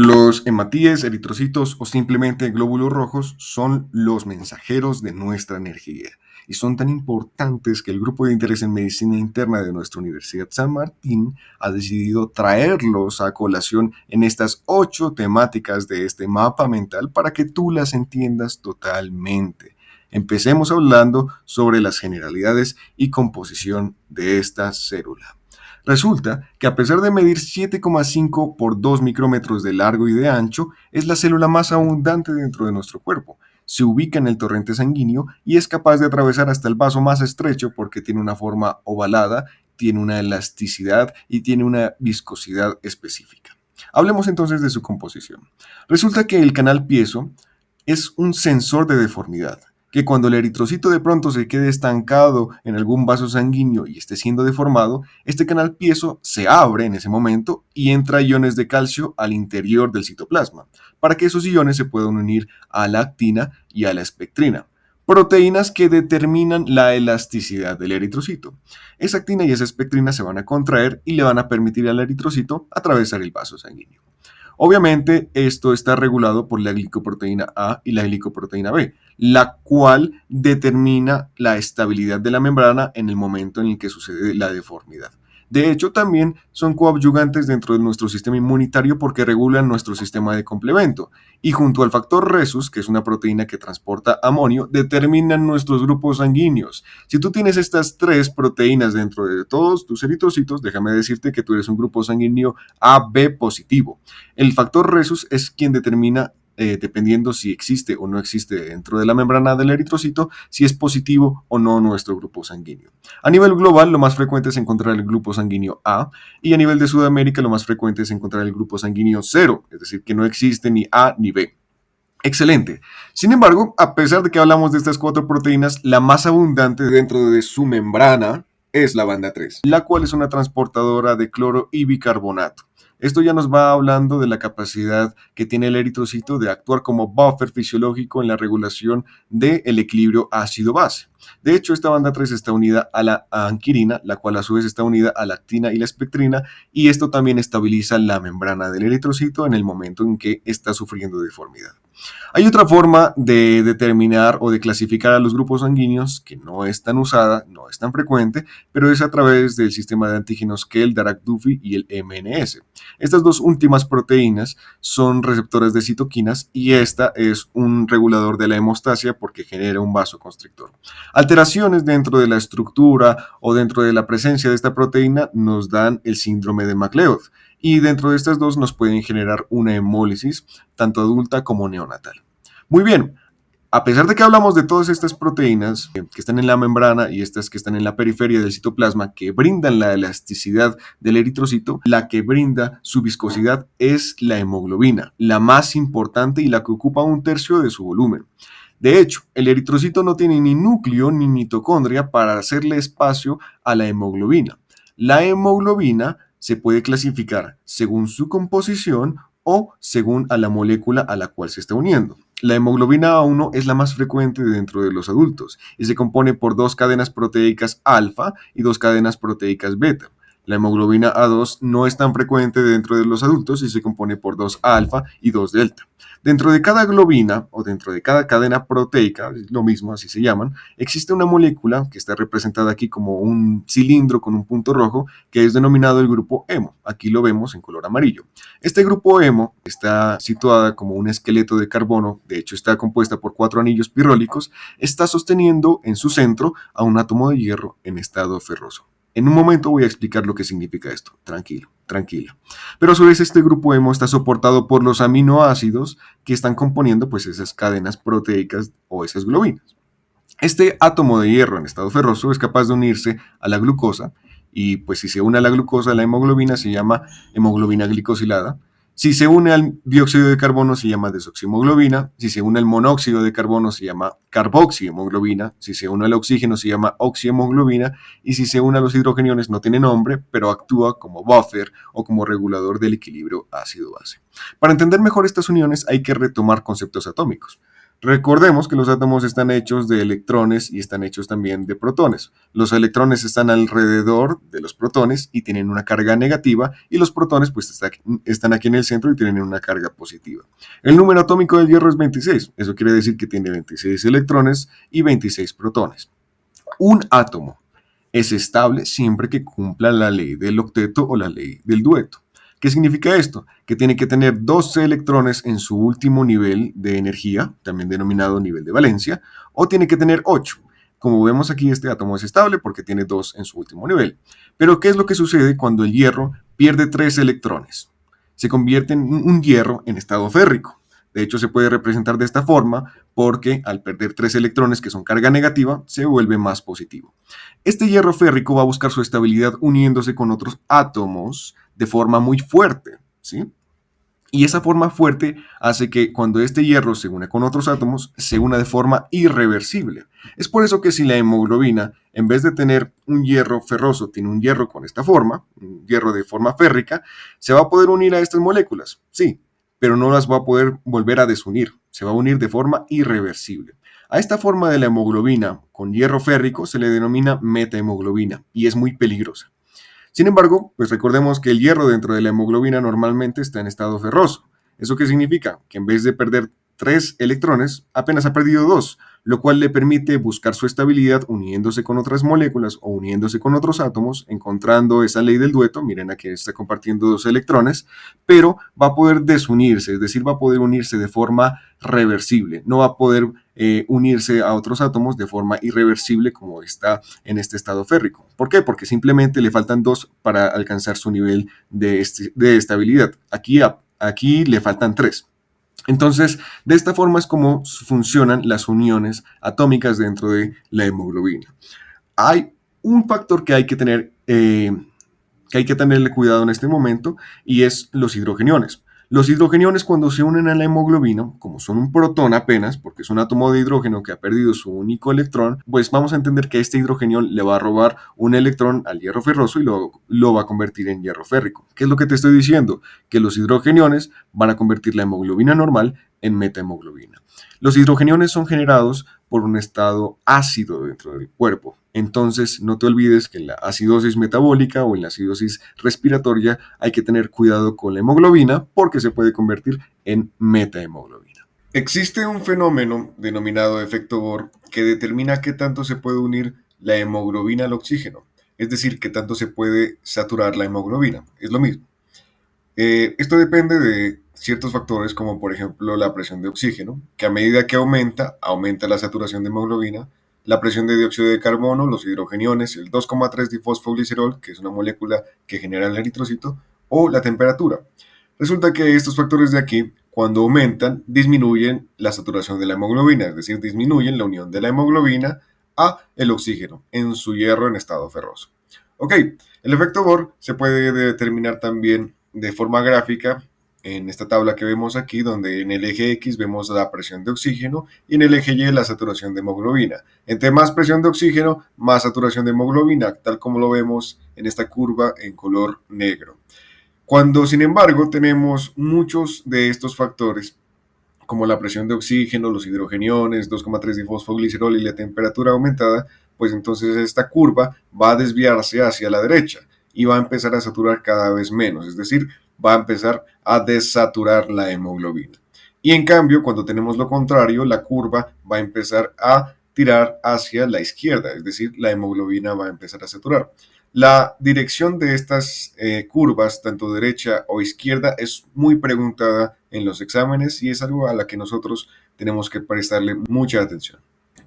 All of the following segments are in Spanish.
Los hematíes, eritrocitos o simplemente glóbulos rojos son los mensajeros de nuestra energía y son tan importantes que el Grupo de Interés en Medicina Interna de nuestra Universidad San Martín ha decidido traerlos a colación en estas 8 temáticas de este mapa mental para que tú las entiendas totalmente. Empecemos hablando sobre las generalidades y composición de esta célula. Resulta que a pesar de medir 7,5 por 2 micrómetros de largo y de ancho, es la célula más abundante dentro de nuestro cuerpo. Se ubica en el torrente sanguíneo y es capaz de atravesar hasta el vaso más estrecho porque tiene una forma ovalada, tiene una elasticidad y tiene una viscosidad específica. Hablemos entonces de su composición. Resulta que el canal piezo es un sensor de deformidad, que cuando el eritrocito de pronto se quede estancado en algún vaso sanguíneo y esté siendo deformado, este canal piezo se abre en ese momento y entra iones de calcio al interior del citoplasma, para que esos iones se puedan unir a la actina y a la espectrina, proteínas que determinan la elasticidad del eritrocito. Esa actina y esa espectrina se van a contraer y le van a permitir al eritrocito atravesar el vaso sanguíneo. Obviamente, esto está regulado por la glicoproteína A y la glicoproteína B, la cual determina la estabilidad de la membrana en el momento en el que sucede la deformidad. De hecho, también son coadyuvantes dentro de nuestro sistema inmunitario porque regulan nuestro sistema de complemento. Y junto al factor Rhesus, que es una proteína que transporta amonio, determinan nuestros grupos sanguíneos. Si tú tienes estas 3 proteínas dentro de todos tus eritrocitos, déjame decirte que tú eres un grupo sanguíneo AB positivo. El factor Rhesus es quien determina, dependiendo si existe o no existe dentro de la membrana del eritrocito, si es positivo o no nuestro grupo sanguíneo. A nivel global, lo más frecuente es encontrar el grupo sanguíneo A, y a nivel de Sudamérica, lo más frecuente es encontrar el grupo sanguíneo 0, es decir, que no existe ni A ni B. Excelente. Sin embargo, a pesar de que hablamos de estas 4 proteínas, la más abundante dentro de su membrana es la banda 3, la cual es una transportadora de cloro y bicarbonato. Esto ya nos va hablando de la capacidad que tiene el eritrocito de actuar como buffer fisiológico en la regulación del equilibrio ácido-base. De hecho, esta banda 3 está unida a la anquirina, la cual a su vez está unida a la actina y la espectrina, y esto también estabiliza la membrana del eritrocito en el momento en que está sufriendo deformidad. Hay otra forma de determinar o de clasificar a los grupos sanguíneos que no es tan usada, no es tan frecuente, pero es a través del sistema de antígenos que el Dirac-Duffy y el MNS. Estas 2 últimas proteínas son receptores de citoquinas y esta es un regulador de la hemostasia porque genera un vasoconstrictor. Alteraciones dentro de la estructura o dentro de la presencia de esta proteína nos dan el síndrome de MacLeod, y dentro de estas 2 nos pueden generar una hemólisis tanto adulta como neonatal. Muy bien, a pesar de que hablamos de todas estas proteínas que están en la membrana y estas que están en la periferia del citoplasma que brindan la elasticidad del eritrocito, la que brinda su viscosidad es la hemoglobina, la más importante y la que ocupa 1/3 de su volumen. De hecho, el eritrocito no tiene ni núcleo ni mitocondria para hacerle espacio a la hemoglobina. La hemoglobina se puede clasificar según su composición o según a la molécula a la cual se está uniendo. La hemoglobina A1 es la más frecuente dentro de los adultos y se compone por 2 cadenas proteicas alfa y 2 cadenas proteicas beta. La hemoglobina A2 no es tan frecuente dentro de los adultos y se compone por 2 alfa y 2 delta. Dentro de cada globina o dentro de cada cadena proteica, lo mismo, así se llaman, existe una molécula que está representada aquí como un cilindro con un punto rojo que es denominado el grupo hemo. Aquí lo vemos en color amarillo. Este grupo hemo está situada como un esqueleto de carbono, de hecho está compuesta por 4 anillos pirrólicos, está sosteniendo en su centro a un átomo de hierro en estado ferroso. En un momento voy a explicar lo que significa esto, tranquilo, tranquila. Pero a su vez este grupo hemo está soportado por los aminoácidos que están componiendo pues esas cadenas proteicas o esas globinas. Este átomo de hierro en estado ferroso es capaz de unirse a la glucosa y pues si se une a la glucosa, la hemoglobina se llama hemoglobina glicosilada. Si se une al dióxido de carbono se llama desoxihemoglobina, si se une al monóxido de carbono se llama carboxihemoglobina, si se une al oxígeno se llama oxihemoglobina y si se une a los hidrogeniones no tiene nombre, pero actúa como buffer o como regulador del equilibrio ácido-base. Para entender mejor estas uniones hay que retomar conceptos atómicos. Recordemos que los átomos están hechos de electrones y están hechos también de protones. Los electrones están alrededor de los protones y tienen una carga negativa, y los protones pues están aquí en el centro y tienen una carga positiva. El número atómico del hierro es 26. Eso quiere decir que tiene 26 electrones y 26 protones. Un átomo es estable siempre que cumpla la ley del octeto o la ley del dueto. ¿Qué significa esto? Que tiene que tener 12 electrones en su último nivel de energía, también denominado nivel de valencia, o tiene que tener 8. Como vemos aquí, este átomo es estable porque tiene 2 en su último nivel. Pero ¿qué es lo que sucede cuando el hierro pierde 3 electrones? Se convierte en un hierro en estado férrico. De hecho, se puede representar de esta forma porque al perder 3 electrones, que son carga negativa, se vuelve más positivo. Este hierro férrico va a buscar su estabilidad uniéndose con otros átomos de forma muy fuerte, ¿sí? Y esa forma fuerte hace que cuando este hierro se une con otros átomos, se una de forma irreversible. Es por eso que si la hemoglobina, en vez de tener un hierro ferroso, tiene un hierro con esta forma, un hierro de forma férrica, se va a poder unir a estas moléculas, sí, pero no las va a poder volver a desunir, se va a unir de forma irreversible. A esta forma de la hemoglobina con hierro férrico se le denomina metahemoglobina y es muy peligrosa. Sin embargo, pues recordemos que el hierro dentro de la hemoglobina normalmente está en estado ferroso. ¿Eso qué significa? Que en vez de perder 3 electrones, apenas ha perdido 2, lo cual le permite buscar su estabilidad uniéndose con otras moléculas o uniéndose con otros átomos, encontrando esa ley del dueto. Miren, aquí está compartiendo 2 electrones, pero va a poder desunirse, es decir, va a poder unirse de forma reversible, no va a poder unirse a otros átomos de forma irreversible como está en este estado férrico. ¿Por qué? Porque simplemente le faltan 2 para alcanzar su nivel de estabilidad. Aquí le faltan 3. Entonces, de esta forma es como funcionan las uniones atómicas dentro de la hemoglobina. Hay un factor que hay que tenerle cuidado en este momento, y es los hidrogeniones. Los hidrogeniones, cuando se unen a la hemoglobina, como son un protón apenas, porque es un átomo de hidrógeno que ha perdido su único electrón, pues vamos a entender que este hidrogenión le va a robar un electrón al hierro ferroso y lo va a convertir en hierro férrico. ¿Qué es lo que te estoy diciendo? Que los hidrogeniones van a convertir la hemoglobina normal en metahemoglobina. Los hidrogeniones son generados por un estado ácido dentro del cuerpo. Entonces, no te olvides que en la acidosis metabólica o en la acidosis respiratoria hay que tener cuidado con la hemoglobina porque se puede convertir en metahemoglobina. Existe un fenómeno denominado efecto Bohr que determina qué tanto se puede unir la hemoglobina al oxígeno, es decir, qué tanto se puede saturar la hemoglobina. Es lo mismo. Esto depende de ciertos factores como por ejemplo la presión de oxígeno, que a medida que aumenta la saturación de hemoglobina, la presión de dióxido de carbono, los hidrogeniones, el 2,3-difosfoglicerol, que es una molécula que genera el eritrocito, o la temperatura. Resulta que estos factores de aquí, cuando aumentan, disminuyen la saturación de la hemoglobina, es decir, disminuyen la unión de la hemoglobina a el oxígeno en su hierro en estado ferroso. Ok, el efecto Bohr se puede determinar también de forma gráfica en esta tabla que vemos aquí, donde en el eje X vemos la presión de oxígeno y en el eje Y la saturación de hemoglobina. Entre más presión de oxígeno, más saturación de hemoglobina, tal como lo vemos en esta curva en color negro. Cuando, sin embargo, tenemos muchos de estos factores, como la presión de oxígeno, los hidrogeniones, 2,3-difosfoglicerol y la temperatura aumentada, pues entonces esta curva va a desviarse hacia la derecha y va a empezar a saturar cada vez menos, es decir, va a empezar a desaturar la hemoglobina. Y en cambio, cuando tenemos lo contrario, la curva va a empezar a tirar hacia la izquierda, es decir, la hemoglobina va a empezar a saturar. La dirección de estas curvas, tanto derecha o izquierda, es muy preguntada en los exámenes y es algo a la que nosotros tenemos que prestarle mucha atención.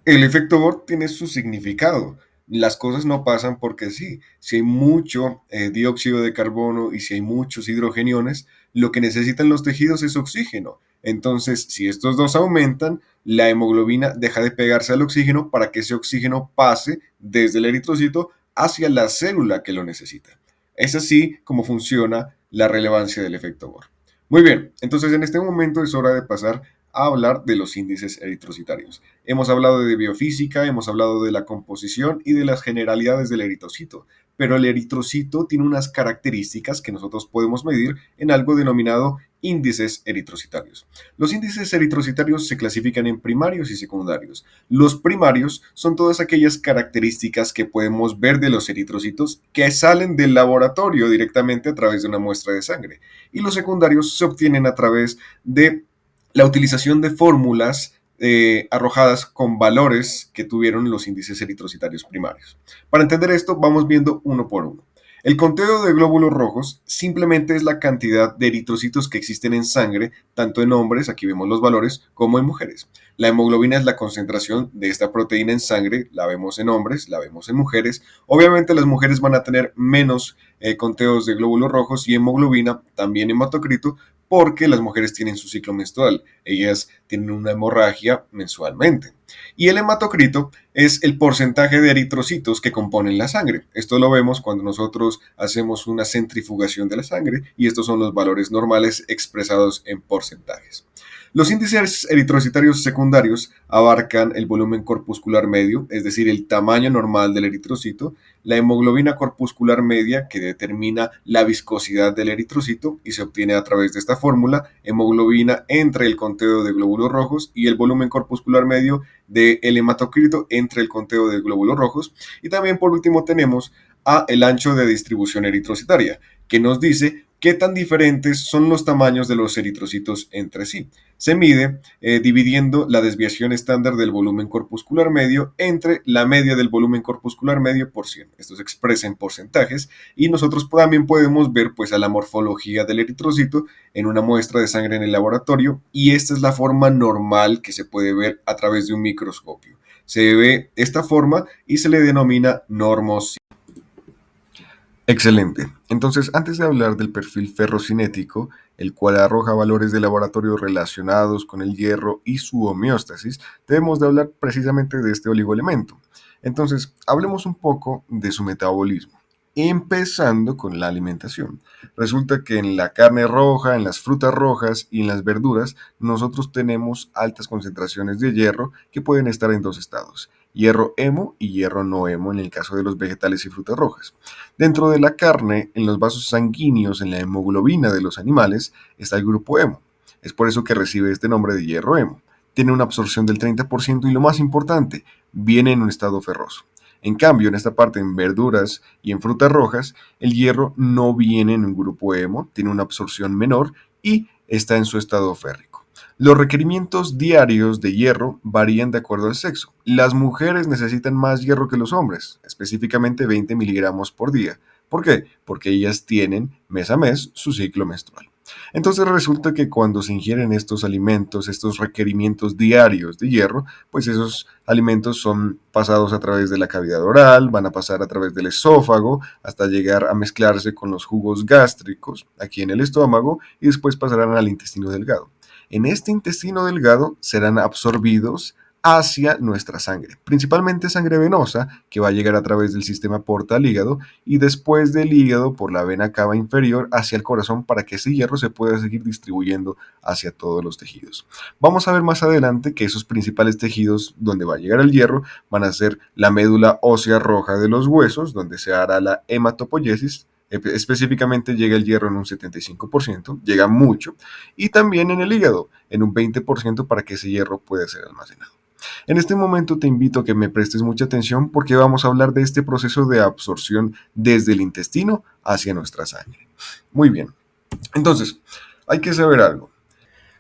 El efecto Bohr tiene su significado. Las cosas no pasan porque sí. Si hay mucho dióxido de carbono y si hay muchos hidrogeniones, lo que necesitan los tejidos es oxígeno. Entonces, si estos dos aumentan, la hemoglobina deja de pegarse al oxígeno para que ese oxígeno pase desde el eritrocito hacia la célula que lo necesita. Es así como funciona la relevancia del efecto Bohr. Muy bien, entonces en este momento es hora de pasar a hablar de los índices eritrocitarios. Hemos hablado de biofísica, hemos hablado de la composición y de las generalidades del eritrocito, pero el eritrocito tiene unas características que nosotros podemos medir en algo denominado índices eritrocitarios. Los índices eritrocitarios se clasifican en primarios y secundarios. Los primarios son todas aquellas características que podemos ver de los eritrocitos que salen del laboratorio directamente a través de una muestra de sangre. Y los secundarios se obtienen a través de la utilización de fórmulas arrojadas con valores que tuvieron los índices eritrocitarios primarios. Para entender esto, vamos viendo uno por uno. El conteo de glóbulos rojos simplemente es la cantidad de eritrocitos que existen en sangre, tanto en hombres, aquí vemos los valores, como en mujeres. La hemoglobina es la concentración de esta proteína en sangre, la vemos en hombres, la vemos en mujeres. Obviamente las mujeres van a tener menos conteos de glóbulos rojos y hemoglobina, también hematocrito, porque las mujeres tienen su ciclo menstrual, ellas tienen una hemorragia mensualmente. Y el hematocrito es el porcentaje de eritrocitos que componen la sangre. Esto lo vemos cuando nosotros hacemos una centrifugación de la sangre y estos son los valores normales expresados en porcentajes. Los índices eritrocitarios secundarios abarcan el volumen corpuscular medio, es decir, el tamaño normal del eritrocito, la hemoglobina corpuscular media, que determina la viscosidad del eritrocito y se obtiene a través de esta fórmula, hemoglobina entre el conteo de glóbulos rojos y el volumen corpuscular medio del hematocrito entre el conteo de glóbulos rojos. Y también por último tenemos el ancho de distribución eritrocitaria, que nos dice qué tan diferentes son los tamaños de los eritrocitos entre sí. Se mide dividiendo la desviación estándar del volumen corpuscular medio entre la media del volumen corpuscular medio por 100. Esto se expresa en porcentajes y nosotros también podemos ver pues a la morfología del eritrocito en una muestra de sangre en el laboratorio y esta es la forma normal que se puede ver a través de un microscopio. Se ve esta forma y se le denomina normos. Excelente. Entonces, antes de hablar del perfil ferrocinético, el cual arroja valores de laboratorio relacionados con el hierro y su homeostasis, debemos de hablar precisamente de este oligoelemento. Entonces, hablemos un poco de su metabolismo, empezando con la alimentación. Resulta que en la carne roja, en las frutas rojas y en las verduras, nosotros tenemos altas concentraciones de hierro que pueden estar en dos estados: hierro hemo y hierro no hemo en el caso de los vegetales y frutas rojas. Dentro de la carne, en los vasos sanguíneos, en la hemoglobina de los animales, está el grupo hemo. Es por eso que recibe este nombre de hierro hemo. Tiene una absorción del 30% y lo más importante, viene en un estado ferroso. En cambio, en esta parte, en verduras y en frutas rojas, el hierro no viene en un grupo hemo, tiene una absorción menor y está en su estado férrico. Los requerimientos diarios de hierro varían de acuerdo al sexo. Las mujeres necesitan más hierro que los hombres, específicamente 20 miligramos por día. ¿Por qué? Porque ellas tienen mes a mes su ciclo menstrual. Entonces resulta que cuando se ingieren estos alimentos, estos requerimientos diarios de hierro, pues esos alimentos son pasados a través de la cavidad oral, van a pasar a través del esófago hasta llegar a mezclarse con los jugos gástricos aquí en el estómago y después pasarán al intestino delgado. En este intestino delgado serán absorbidos hacia nuestra sangre, principalmente sangre venosa que va a llegar a través del sistema porta al hígado y después del hígado por la vena cava inferior hacia el corazón para que ese hierro se pueda seguir distribuyendo hacia todos los tejidos. Vamos a ver más adelante que esos principales tejidos donde va a llegar el hierro van a ser la médula ósea roja de los huesos, donde se hará la hematopoiesis. Específicamente llega el hierro en un 75%, llega mucho, y también en el hígado, en un 20% para que ese hierro pueda ser almacenado. En este momento te invito a que me prestes mucha atención porque vamos a hablar de este proceso de absorción desde el intestino hacia nuestra sangre. Muy bien, entonces hay que saber algo.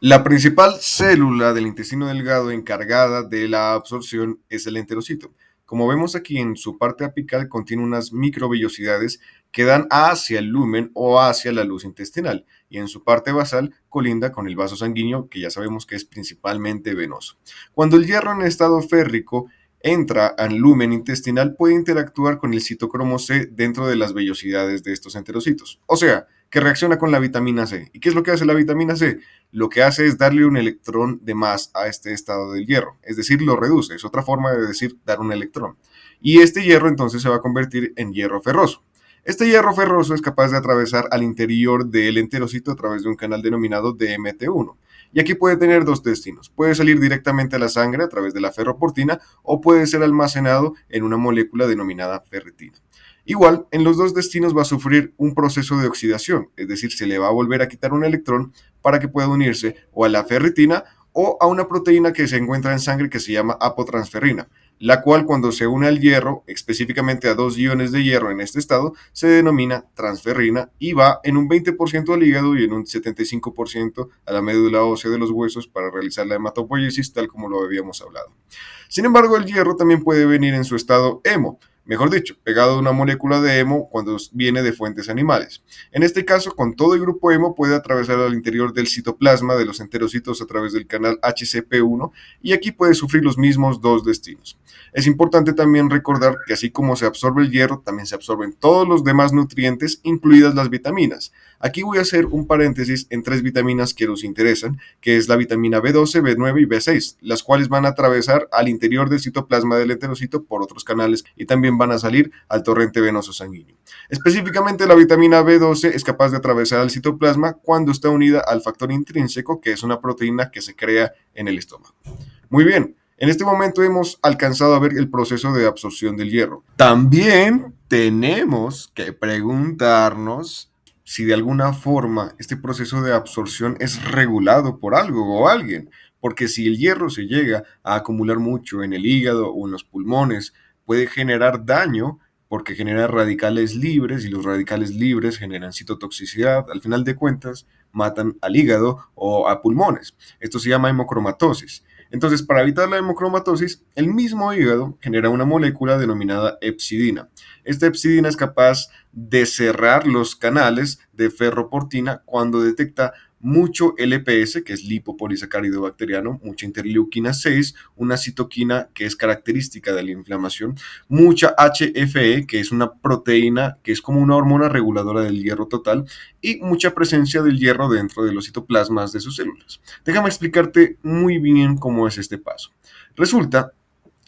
La principal célula del intestino delgado encargada de la absorción es el enterocito. Como vemos aquí en su parte apical contiene unas microvellosidades que dan hacia el lumen o hacia la luz intestinal y en su parte basal colinda con el vaso sanguíneo que ya sabemos que es principalmente venoso. Cuando el hierro en estado férrico entra al lumen intestinal puede interactuar con el citocromo C dentro de las vellosidades de estos enterocitos. O sea, que reacciona con la vitamina C. ¿Y qué es lo que hace la vitamina C? Lo que hace es darle un electrón de más a este estado del hierro, es decir, lo reduce, es otra forma de decir dar un electrón. Y este hierro entonces se va a convertir en hierro ferroso. Este hierro ferroso es capaz de atravesar al interior del enterocito a través de un canal denominado DMT1. Y aquí puede tener dos destinos. Puede salir directamente a la sangre a través de la ferroportina o puede ser almacenado en una molécula denominada ferritina. Igual, en los dos destinos va a sufrir un proceso de oxidación, es decir, se le va a volver a quitar un electrón para que pueda unirse o a la ferritina o a una proteína que se encuentra en sangre que se llama apotransferrina, la cual cuando se une al hierro, específicamente a dos iones de hierro en este estado, se denomina transferrina y va en un 20% al hígado y en un 75% a la médula ósea de los huesos para realizar la hematopoiesis, tal como lo habíamos hablado. Sin embargo, el hierro también puede venir en su estado hemo, mejor dicho, pegado a una molécula de hemo cuando viene de fuentes animales. En este caso, con todo el grupo hemo puede atravesar al interior del citoplasma de los enterocitos a través del canal HCP1 y aquí puede sufrir los mismos dos destinos. Es importante también recordar que así como se absorbe el hierro, también se absorben todos los demás nutrientes, incluidas las vitaminas. Aquí voy a hacer un paréntesis en tres vitaminas que nos interesan, que es la vitamina B12, B9 y B6, las cuales van a atravesar al interior del citoplasma del enterocito por otros canales y también van a salir al torrente venoso sanguíneo. Específicamente la vitamina B12 es capaz de atravesar el citoplasma cuando está unida al factor intrínseco, que es una proteína que se crea en el estómago. Muy bien, en este momento hemos alcanzado a ver el proceso de absorción del hierro. También tenemos que preguntarnos si de alguna forma este proceso de absorción es regulado por algo o alguien, porque si el hierro se llega a acumular mucho en el hígado o en los pulmones, puede generar daño porque genera radicales libres y los radicales libres generan citotoxicidad, al final de cuentas matan al hígado o a pulmones. Esto se llama hemocromatosis. Entonces, para evitar la hemocromatosis, el mismo hígado genera una molécula denominada hepcidina. Esta hepcidina es capaz de cerrar los canales de ferroportina cuando detecta mucho LPS, que es lipopolisacárido bacteriano, mucha interleuquina 6, una citoquina que es característica de la inflamación, mucha HFE, que es una proteína que es como una hormona reguladora del hierro total, y mucha presencia del hierro dentro de los citoplasmas de sus células. Déjame explicarte muy bien cómo es este paso. Resulta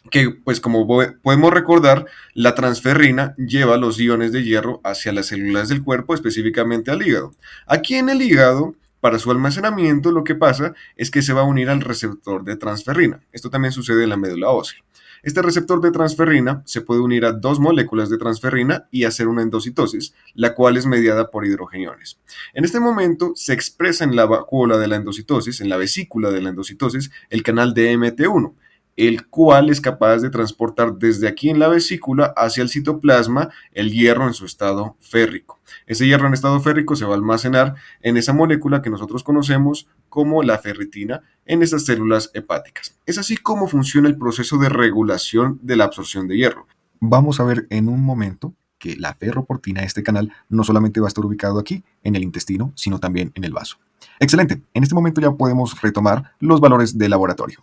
que, pues como podemos recordar, la transferrina lleva los iones de hierro hacia las células del cuerpo, específicamente al hígado. Aquí en el hígado, para su almacenamiento, lo que pasa es que se va a unir al receptor de transferrina. Esto también sucede en la médula ósea. Este receptor de transferrina se puede unir a dos moléculas de transferrina y hacer una endocitosis, la cual es mediada por hidrogeniones. En este momento se expresa en la vacuola de la endocitosis, en la vesícula de la endocitosis, el canal DMT1, el cual es capaz de transportar desde aquí en la vesícula hacia el citoplasma el hierro en su estado férrico. Ese hierro en estado férrico se va a almacenar en esa molécula que nosotros conocemos como la ferritina en esas células hepáticas. Es así como funciona el proceso de regulación de la absorción de hierro. Vamos a ver en un momento que la ferroportina, este canal, no solamente va a estar ubicado aquí, en el intestino, sino también en el vaso. Excelente, en este momento ya podemos retomar los valores de laboratorio.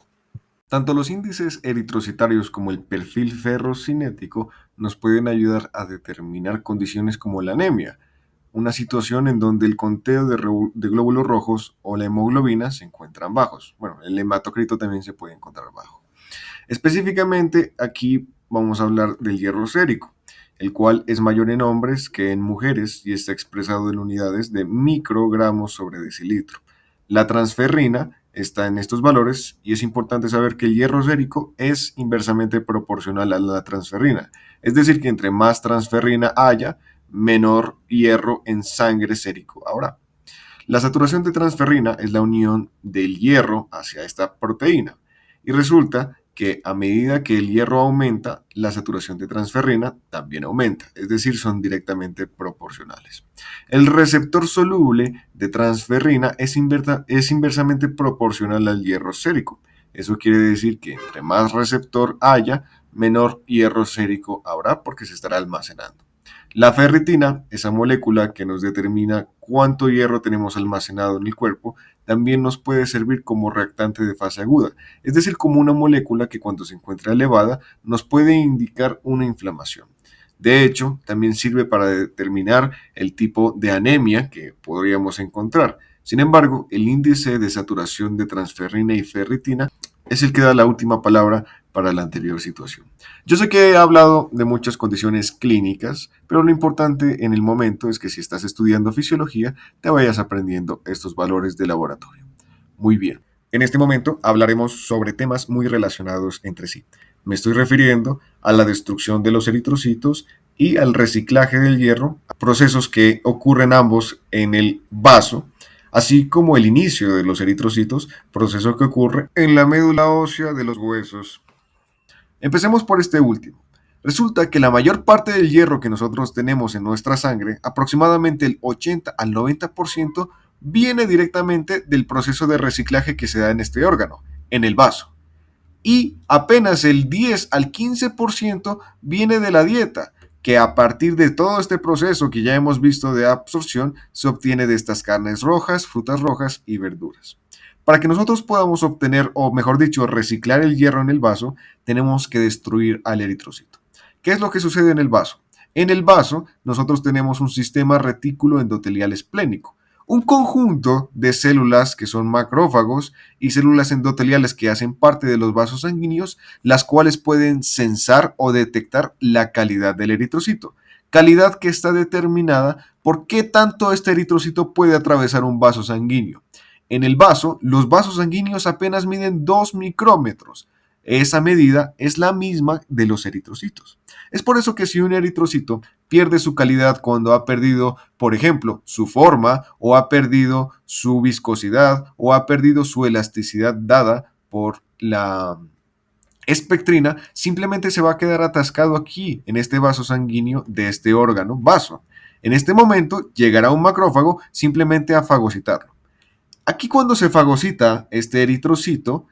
Tanto los índices eritrocitarios como el perfil ferrocinético nos pueden ayudar a determinar condiciones como la anemia, una situación en donde el conteo de glóbulos rojos o la hemoglobina se encuentran bajos. Bueno, el hematocrito también se puede encontrar bajo. Específicamente aquí vamos a hablar del hierro sérico, el cual es mayor en hombres que en mujeres y está expresado en unidades de microgramos sobre decilitro. La transferrina está en estos valores y es importante saber que el hierro sérico es inversamente proporcional a la transferrina, es decir, que entre más transferrina haya, menor hierro en sangre sérico habrá. La saturación de transferrina es la unión del hierro hacia esta proteína y resulta que a medida que el hierro aumenta, la saturación de transferrina también aumenta, es decir, son directamente proporcionales. El receptor soluble de transferrina es inversamente proporcional al hierro sérico. Eso quiere decir que entre más receptor haya, menor hierro sérico habrá porque se estará almacenando. La ferritina, esa molécula que nos determina cuánto hierro tenemos almacenado en el cuerpo, también nos puede servir como reactante de fase aguda, es decir, como una molécula que cuando se encuentra elevada nos puede indicar una inflamación. De hecho, también sirve para determinar el tipo de anemia que podríamos encontrar. Sin embargo, el índice de saturación de transferrina y ferritina es el que da la última palabra para la anterior situación. Yo sé que he hablado de muchas condiciones clínicas, pero lo importante en el momento es que si estás estudiando fisiología, te vayas aprendiendo estos valores de laboratorio. Muy bien. En este momento hablaremos sobre temas muy relacionados entre sí. Me estoy refiriendo a la destrucción de los eritrocitos y al reciclaje del hierro, procesos que ocurren ambos en el vaso, así como el inicio de los eritrocitos, proceso que ocurre en la médula ósea de los huesos. Empecemos por este último. Resulta que la mayor parte del hierro que nosotros tenemos en nuestra sangre, aproximadamente el 80 al 90%, viene directamente del proceso de reciclaje que se da en este órgano, en el vaso. Y apenas el 10 al 15% viene de la dieta, que a partir de todo este proceso que ya hemos visto de absorción, se obtiene de estas carnes rojas, frutas rojas y verduras. Para que nosotros podamos obtener, o mejor dicho, reciclar el hierro en el vaso, tenemos que destruir al eritrocito. ¿Qué es lo que sucede en el vaso? En el vaso, nosotros tenemos un sistema retículo endotelial esplénico, un conjunto de células que son macrófagos y células endoteliales que hacen parte de los vasos sanguíneos, las cuales pueden censar o detectar la calidad del eritrocito. Calidad que está determinada por qué tanto este eritrocito puede atravesar un vaso sanguíneo. En el vaso, los vasos sanguíneos apenas miden 2 micrómetros. Esa medida es la misma de los eritrocitos. Es por eso que si un eritrocito pierde su calidad cuando ha perdido, por ejemplo, su forma, o ha perdido su viscosidad, o ha perdido su elasticidad dada por la espectrina, simplemente se va a quedar atascado aquí, en este vaso sanguíneo de este órgano vaso. En este momento llegará un macrófago simplemente a fagocitarlo. Aquí cuando se fagocita este eritrocito,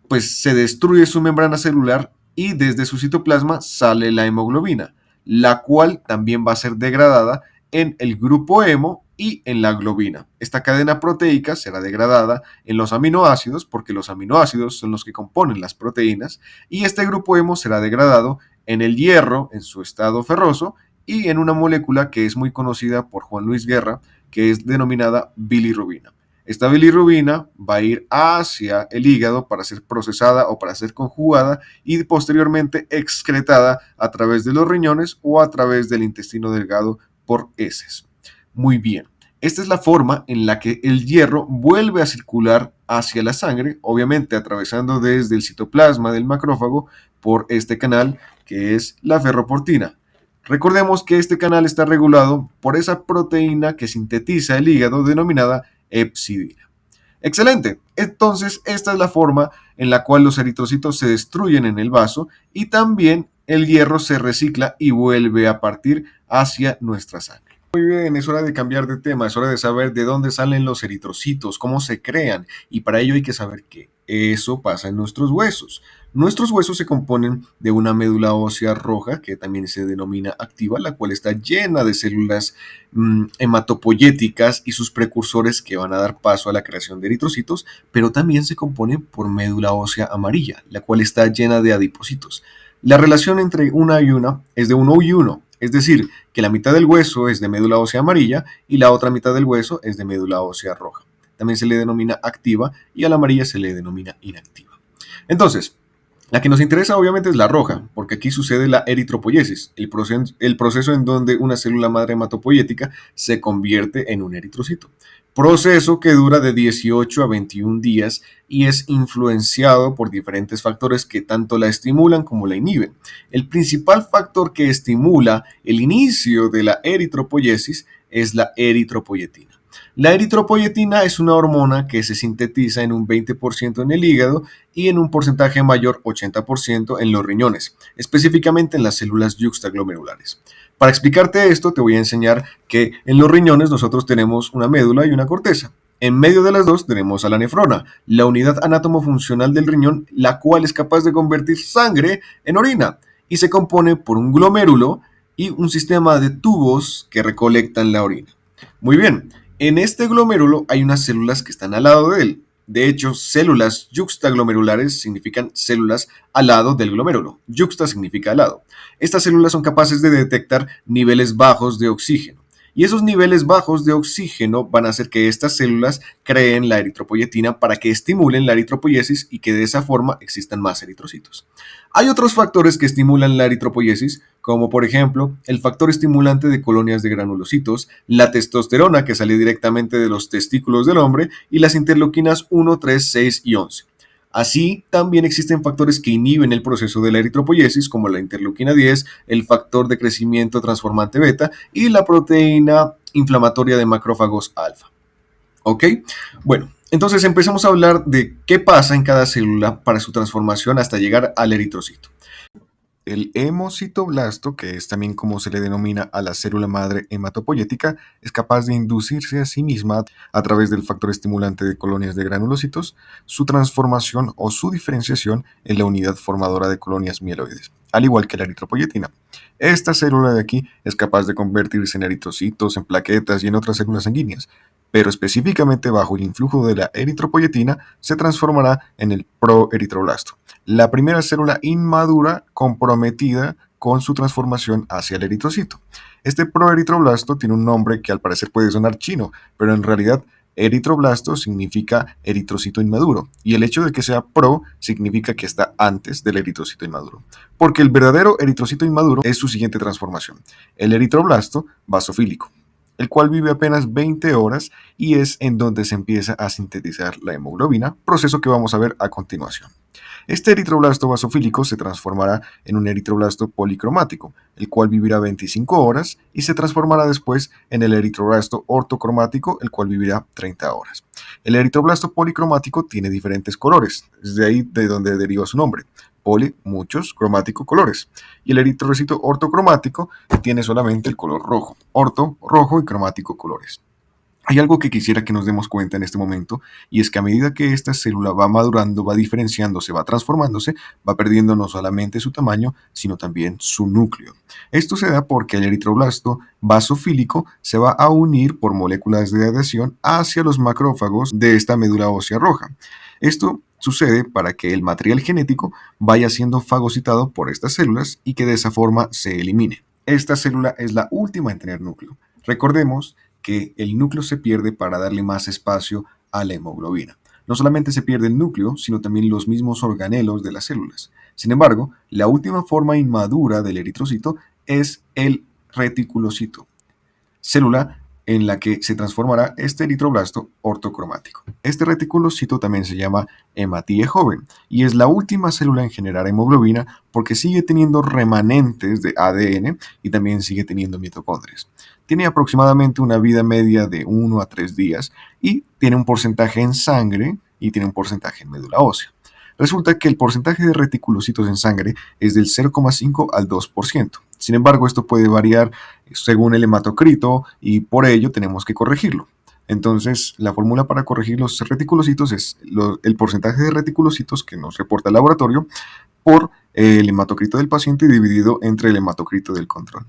pues se destruye su membrana celular y desde su citoplasma sale la hemoglobina, la cual también va a ser degradada en el grupo hemo y en la globina. Esta cadena proteica será degradada en los aminoácidos, porque los aminoácidos son los que componen las proteínas, y este grupo hemo será degradado en el hierro en su estado ferroso y en una molécula que es muy conocida por Juan Luis Guerra, que es denominada bilirrubina. Esta bilirrubina va a ir hacia el hígado para ser procesada o para ser conjugada y posteriormente excretada a través de los riñones o a través del intestino delgado por heces. Muy bien, esta es la forma en la que el hierro vuelve a circular hacia la sangre, obviamente atravesando desde el citoplasma del macrófago por este canal que es la ferroportina. Recordemos que este canal está regulado por esa proteína que sintetiza el hígado denominada hepcidina. Excelente. Entonces, esta es la forma en la cual los eritrocitos se destruyen en el vaso y también el hierro se recicla y vuelve a partir hacia nuestra sangre. Muy bien, es hora de cambiar de tema, es hora de saber de dónde salen los eritrocitos, cómo se crean, y para ello hay que saber que eso pasa en nuestros huesos. Nuestros huesos se componen de una médula ósea roja, que también se denomina activa, la cual está llena de células hematopoyéticas y sus precursores que van a dar paso a la creación de eritrocitos, pero también se compone por médula ósea amarilla, la cual está llena de adipocitos. La relación entre una y una es de 1 y 1, es decir, que la mitad del hueso es de médula ósea amarilla y la otra mitad del hueso es de médula ósea roja. También se le denomina activa y a la amarilla se le denomina inactiva. Entonces, la que nos interesa obviamente es la roja, porque aquí sucede la eritropoyesis, el proceso en donde una célula madre hematopoyética se convierte en un eritrocito. Proceso que dura de 18 a 21 días y es influenciado por diferentes factores que tanto la estimulan como la inhiben. El principal factor que estimula el inicio de la eritropoyesis es la eritropoyetina. La eritropoyetina es una hormona que se sintetiza en un 20% en el hígado y en un porcentaje mayor, 80%, en los riñones, específicamente en las células yuxtaglomerulares. Para explicarte esto, te voy a enseñar que en los riñones nosotros tenemos una médula y una corteza. En medio de las dos tenemos a la nefrona, la unidad anátomo-funcional del riñón, la cual es capaz de convertir sangre en orina y se compone por un glomérulo y un sistema de tubos que recolectan la orina. Muy bien, en este glomérulo hay unas células que están al lado de él. De hecho, células yuxtaglomerulares significan células al lado del glomérulo. Yuxta significa al lado. Estas células son capaces de detectar niveles bajos de oxígeno. Y esos niveles bajos de oxígeno van a hacer que estas células creen la eritropoyetina para que estimulen la eritropoyesis y que de esa forma existan más eritrocitos. Hay otros factores que estimulan la eritropoyesis, como por ejemplo el factor estimulante de colonias de granulocitos, la testosterona que sale directamente de los testículos del hombre y las interleuquinas 1, 3, 6 y 11. Así, también existen factores que inhiben el proceso de la eritropoyesis, como la interleuquina 10, el factor de crecimiento transformante beta y la proteína inflamatoria de macrófagos alfa. ¿Ok? Bueno, entonces empezamos a hablar de qué pasa en cada célula para su transformación hasta llegar al eritrocito. El hemocitoblasto, que es también como se le denomina a la célula madre hematopoyética, es capaz de inducirse a sí misma a través del factor estimulante de colonias de granulocitos, su transformación o su diferenciación en la unidad formadora de colonias mieloides, al igual que la eritropoyetina. Esta célula de aquí es capaz de convertirse en eritrocitos, en plaquetas y en otras células sanguíneas, pero específicamente bajo el influjo de la eritropoyetina se transformará en el proeritroblasto, la primera célula inmadura comprometida con su transformación hacia el eritrocito. Este proeritroblasto tiene un nombre que al parecer puede sonar chino, pero en realidad eritroblasto significa eritrocito inmaduro, y el hecho de que sea pro significa que está antes del eritrocito inmaduro, porque el verdadero eritrocito inmaduro es su siguiente transformación, el eritroblasto basofílico, el cual vive apenas 20 horas y es en donde se empieza a sintetizar la hemoglobina, proceso que vamos a ver a continuación. Este eritroblasto basofílico se transformará en un eritroblasto policromático, el cual vivirá 25 horas y se transformará después en el eritroblasto ortocromático, el cual vivirá 30 horas. El eritroblasto policromático tiene diferentes colores, es de ahí de donde deriva su nombre. Poli, muchos, cromático, colores. Y el eritrocito ortocromático tiene solamente el color rojo. Orto, rojo y cromático, colores. Hay algo que quisiera que nos demos cuenta en este momento, y es que a medida que esta célula va madurando, va diferenciándose, va transformándose, va perdiendo no solamente su tamaño, sino también su núcleo. Esto se da porque el eritroblasto basofílico se va a unir por moléculas de adhesión hacia los macrófagos de esta médula ósea roja. Esto sucede para que el material genético vaya siendo fagocitado por estas células y que de esa forma se elimine. Esta célula es la última en tener núcleo. Recordemos que el núcleo se pierde para darle más espacio a la hemoglobina. No solamente se pierde el núcleo, sino también los mismos organelos de las células. Sin embargo, la última forma inmadura del eritrocito es el reticulocito, célula en la que se transformará este eritroblasto ortocromático. Este reticulocito también se llama hematíe joven y es la última célula en generar hemoglobina porque sigue teniendo remanentes de ADN y también sigue teniendo mitocondrias. Tiene aproximadamente una vida media de 1 a 3 días y tiene un porcentaje en sangre y tiene un porcentaje en médula ósea. Resulta que el porcentaje de reticulocitos en sangre es del 0,5 al 2%. Sin embargo, esto puede variar según el hematocrito y por ello tenemos que corregirlo. Entonces, la fórmula para corregir los reticulocitos es el porcentaje de reticulocitos que nos reporta el laboratorio por el hematocrito del paciente dividido entre el hematocrito del control.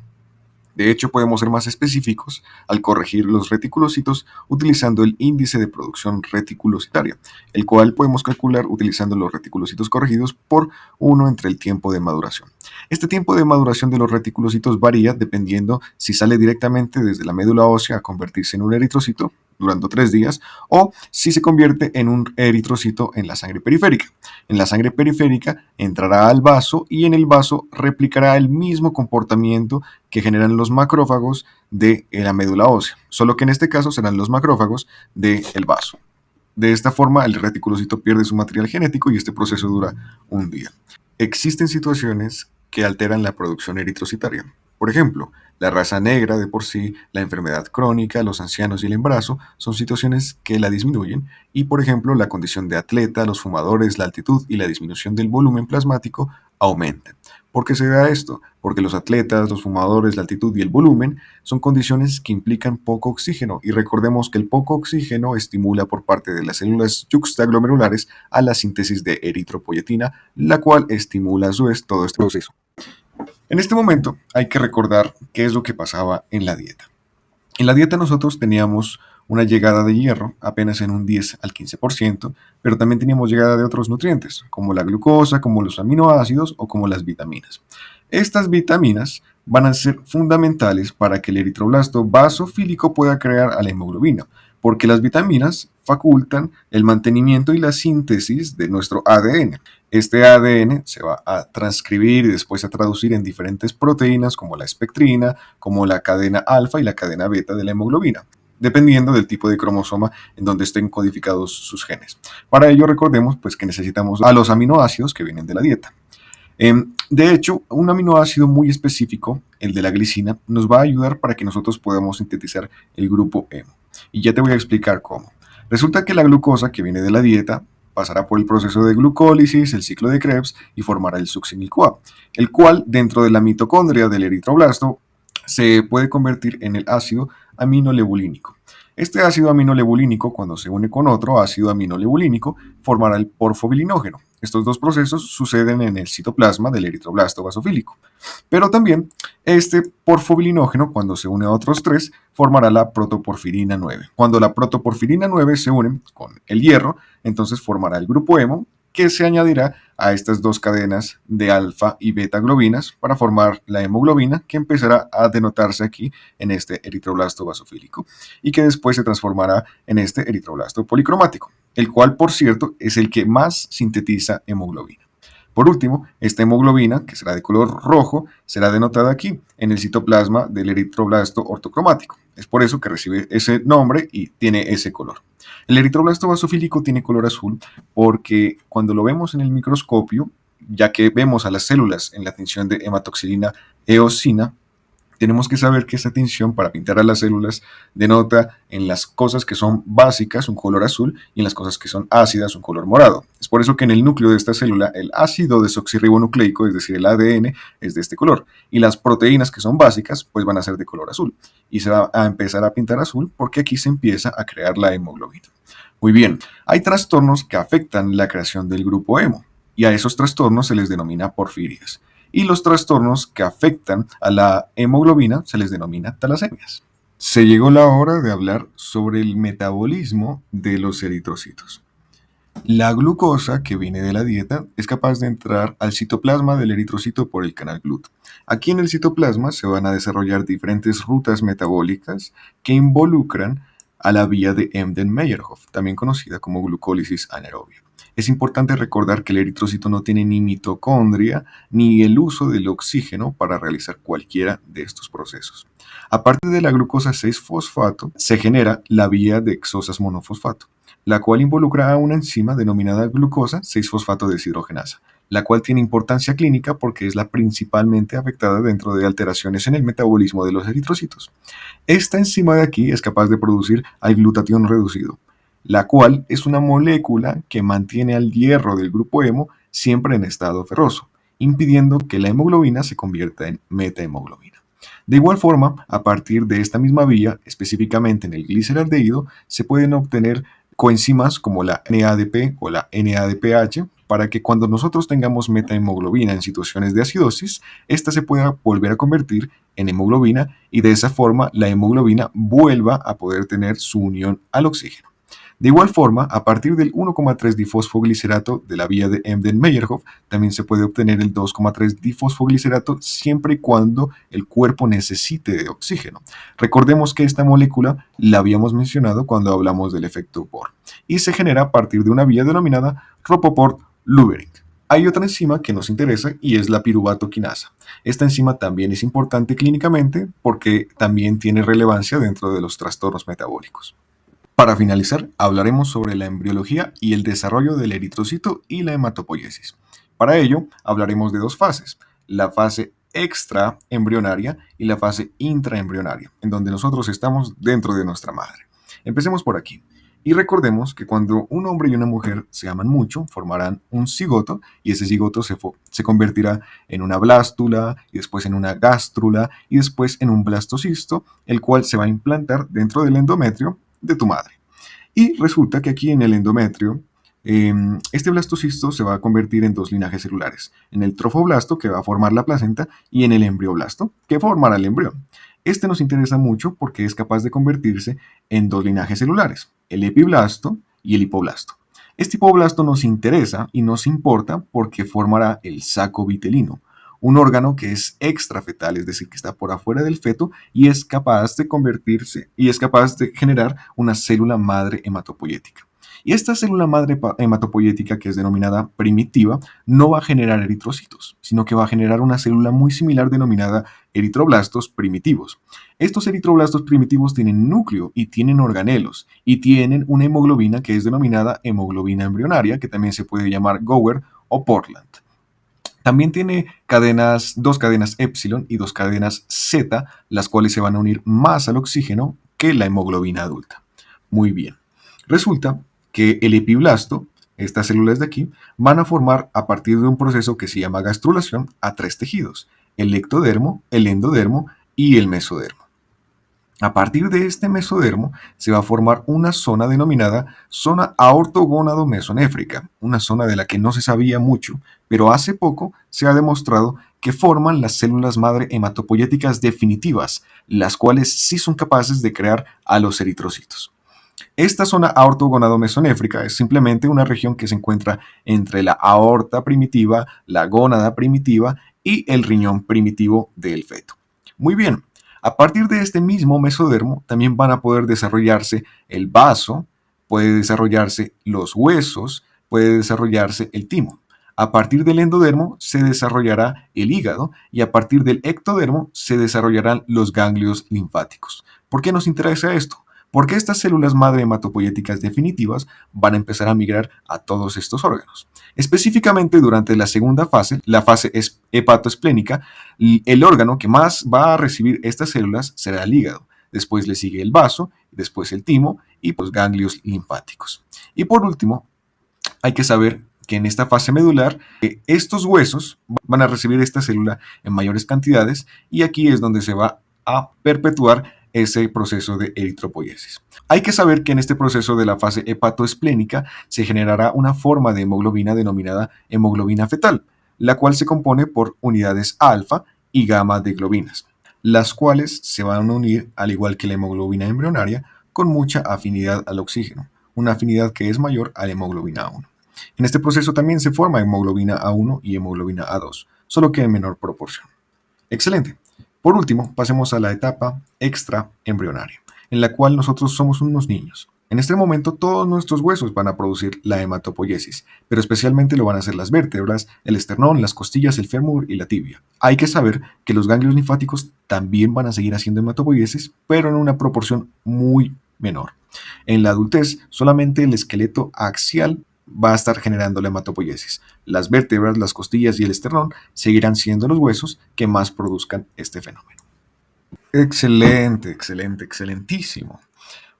De hecho, podemos ser más específicos al corregir los reticulocitos utilizando el índice de producción reticulocitaria, el cual podemos calcular utilizando los reticulocitos corregidos por 1 entre el tiempo de maduración. Este tiempo de maduración de los reticulocitos varía dependiendo si sale directamente desde la médula ósea a convertirse en un eritrocito durante 3 días o si se convierte en un eritrocito en la sangre periférica. En la sangre periférica entrará al vaso y en el vaso replicará el mismo comportamiento que generan los macrófagos de la médula ósea, solo que en este caso serán los macrófagos del vaso. De esta forma, el reticulocito pierde su material genético y este proceso dura un día. Existen situaciones que alteran la producción eritrocitaria. Por ejemplo, la raza negra de por sí, la enfermedad crónica, los ancianos y el embarazo son situaciones que la disminuyen y, por ejemplo, la condición de atleta, los fumadores, la altitud y la disminución del volumen plasmático aumentan. ¿Por qué se da esto? Porque los atletas, los fumadores, la altitud y el volumen son condiciones que implican poco oxígeno y recordemos que el poco oxígeno estimula por parte de las células yuxtaglomerulares a la síntesis de eritropoyetina, la cual estimula a su vez todo este proceso. En este momento hay que recordar qué es lo que pasaba en la dieta. En la dieta nosotros teníamos una llegada de hierro apenas en un 10 al 15%, pero también teníamos llegada de otros nutrientes, como la glucosa, como los aminoácidos o como las vitaminas. Estas vitaminas van a ser fundamentales para que el eritroblasto basofílico pueda crear a la hemoglobina, porque las vitaminas facultan el mantenimiento y la síntesis de nuestro ADN. Este ADN se va a transcribir y después a traducir en diferentes proteínas como la espectrina, como la cadena alfa y la cadena beta de la hemoglobina. dependiendo del tipo de cromosoma en donde estén codificados sus genes. Para ello recordemos pues, que necesitamos a los aminoácidos que vienen de la dieta. De hecho, un aminoácido muy específico, el de la glicina, nos va a ayudar para que nosotros podamos sintetizar el grupo hemo. Y ya te voy a explicar cómo. Resulta que la glucosa que viene de la dieta pasará por el proceso de glucólisis, el ciclo de Krebs y formará el succinyl-CoA, el cual dentro de la mitocondria del eritroblasto se puede convertir en el ácido aminolebulínico. Este ácido aminolebulínico, cuando se une con otro ácido aminolebulínico, formará el porfobilinógeno. Estos dos procesos suceden en el citoplasma del eritroblasto basofílico. Pero también este porfobilinógeno, cuando se une a otros tres, formará la protoporfirina 9. Cuando la protoporfirina 9 se une con el hierro, entonces formará el grupo hemo, que se añadirá a estas dos cadenas de alfa y beta globinas para formar la hemoglobina, que empezará a denotarse aquí en este eritroblasto basofílico y que después se transformará en este eritroblasto policromático, el cual, por cierto, es el que más sintetiza hemoglobina. Por último, esta hemoglobina, que será de color rojo, será denotada aquí, en el citoplasma del eritroblasto ortocromático. Es por eso que recibe ese nombre y tiene ese color. El eritroblasto basofílico tiene color azul porque cuando lo vemos en el microscopio, ya que vemos a las células en la tinción de hematoxilina eosina, tenemos que saber que esta tinción para pintar a las células denota en las cosas que son básicas un color azul y en las cosas que son ácidas un color morado. Es por eso que en el núcleo de esta célula el ácido desoxirribonucleico, es decir, el ADN, es de este color y las proteínas que son básicas pues van a ser de color azul y se va a empezar a pintar azul porque aquí se empieza a crear la hemoglobina. Muy bien, hay trastornos que afectan la creación del grupo hemo y a esos trastornos se les denomina porfirias. Y los trastornos que afectan a la hemoglobina se les denomina talasemias. Se llegó la hora de hablar sobre el metabolismo de los eritrocitos. La glucosa que viene de la dieta es capaz de entrar al citoplasma del eritrocito por el canal GLUT. Aquí en el citoplasma se van a desarrollar diferentes rutas metabólicas que involucran a la vía de Embden-Meyerhof, también conocida como glucólisis anaerobia. Es importante recordar que el eritrocito no tiene ni mitocondria ni el uso del oxígeno para realizar cualquiera de estos procesos. Aparte de la glucosa 6-fosfato, se genera la vía de exosas monofosfato, la cual involucra a una enzima denominada glucosa 6-fosfato deshidrogenasa, la cual tiene importancia clínica porque es la principalmente afectada dentro de alteraciones en el metabolismo de los eritrocitos. Esta enzima de aquí es capaz de producir al glutatión reducido, la cual es una molécula que mantiene al hierro del grupo hemo siempre en estado ferroso, impidiendo que la hemoglobina se convierta en metahemoglobina. De igual forma, a partir de esta misma vía, específicamente en el gliceraldehído, se pueden obtener coenzimas como la NADP o la NADPH para que cuando nosotros tengamos metahemoglobina en situaciones de acidosis, esta se pueda volver a convertir en hemoglobina y de esa forma la hemoglobina vuelva a poder tener su unión al oxígeno. De igual forma, a partir del 1,3-difosfoglicerato de la vía de Embden-Meyerhof, también se puede obtener el 2,3-difosfoglicerato siempre y cuando el cuerpo necesite de oxígeno. Recordemos que esta molécula la habíamos mencionado cuando hablamos del efecto Bohr y se genera a partir de una vía denominada Rapoport-Lubberink. Hay otra enzima que nos interesa y es la piruvato quinasa. Esta enzima también es importante clínicamente porque también tiene relevancia dentro de los trastornos metabólicos. Para finalizar, hablaremos sobre la embriología y el desarrollo del eritrocito y la hematopoiesis. Para ello, hablaremos de dos fases, la fase extraembrionaria y la fase intraembrionaria, en donde nosotros estamos dentro de nuestra madre. Empecemos por aquí. Y recordemos que cuando un hombre y una mujer se aman mucho, formarán un cigoto y ese cigoto se convertirá en una blástula y después en una gástrula y después en un blastocisto, el cual se va a implantar dentro del endometrio de tu madre. Y resulta que aquí en el endometrio, este blastocisto se va a convertir en dos linajes celulares, en el trofoblasto que va a formar la placenta y en el embrioblasto que formará el embrión. Este nos interesa mucho porque es capaz de convertirse en dos linajes celulares, el epiblasto y el hipoblasto. Este hipoblasto nos interesa y nos importa porque formará el saco vitelino, un órgano que es extrafetal, es decir, que está por afuera del feto y es capaz de convertirse y es capaz de generar una célula madre hematopoyética. Y esta célula madre hematopoyética, que es denominada primitiva, no va a generar eritrocitos, sino que va a generar una célula muy similar denominada eritroblastos primitivos. Estos eritroblastos primitivos tienen núcleo y tienen organelos y tienen una hemoglobina que es denominada hemoglobina embrionaria, que también se puede llamar Gower o Portland. También tiene dos cadenas epsilon y dos cadenas zeta, las cuales se van a unir más al oxígeno que la hemoglobina adulta. Muy bien. Resulta que el epiblasto, estas células de aquí, van a formar a partir de un proceso que se llama gastrulación a tres tejidos: el ectodermo, el endodermo y el mesodermo. A partir de este mesodermo se va a formar una zona denominada zona aortogónado-mesonéfrica, una zona de la que no se sabía mucho, pero hace poco se ha demostrado que forman las células madre hematopoyéticas definitivas, las cuales sí son capaces de crear a los eritrocitos. Esta zona aortogonado-mesonéfrica es simplemente una región que se encuentra entre la aorta primitiva, la gónada primitiva y el riñón primitivo del feto. Muy bien, a partir de este mismo mesodermo también van a poder desarrollarse el vaso, puede desarrollarse los huesos, puede desarrollarse el timo. A partir del endodermo se desarrollará el hígado y a partir del ectodermo se desarrollarán los ganglios linfáticos. ¿Por qué nos interesa esto? Porque estas células madre hematopoyéticas definitivas van a empezar a migrar a todos estos órganos. Específicamente durante la segunda fase, la fase hepatoesplénica, el órgano que más va a recibir estas células será el hígado. Después le sigue el vaso, después el timo y los ganglios linfáticos. Y por último, hay que saber que en esta fase medular, estos huesos van a recibir esta célula en mayores cantidades y aquí es donde se va a perpetuar ese proceso de eritropoiesis. Hay que saber que en este proceso de la fase hepatoesplénica se generará una forma de hemoglobina denominada hemoglobina fetal, la cual se compone por unidades alfa y gamma de globinas, las cuales se van a unir, al igual que la hemoglobina embrionaria, con mucha afinidad al oxígeno, una afinidad que es mayor a la hemoglobina A1. En este proceso también se forma hemoglobina A1 y hemoglobina A2, solo que en menor proporción. Excelente. Por último, pasemos a la etapa extraembrionaria, en la cual nosotros somos unos niños. En este momento todos nuestros huesos van a producir la hematopoiesis, pero especialmente lo van a hacer las vértebras, el esternón, las costillas, el fémur y la tibia. Hay que saber que los ganglios linfáticos también van a seguir haciendo hematopoiesis, pero en una proporción muy menor. En la adultez, solamente el esqueleto axial va a estar generando la hematopoiesis. Las vértebras, las costillas y el esternón seguirán siendo los huesos que más produzcan este fenómeno. Excelente, excelente, excelentísimo.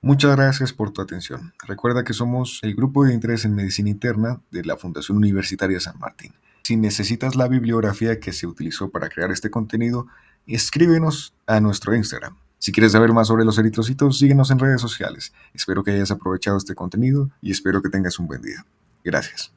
Muchas gracias por tu atención. Recuerda que somos el grupo de interés en medicina interna de la Fundación Universitaria San Martín. Si necesitas la bibliografía que se utilizó para crear este contenido, escríbenos a nuestro Instagram. Si quieres saber más sobre los eritrocitos, síguenos en redes sociales. Espero que hayas aprovechado este contenido y espero que tengas un buen día. Gracias.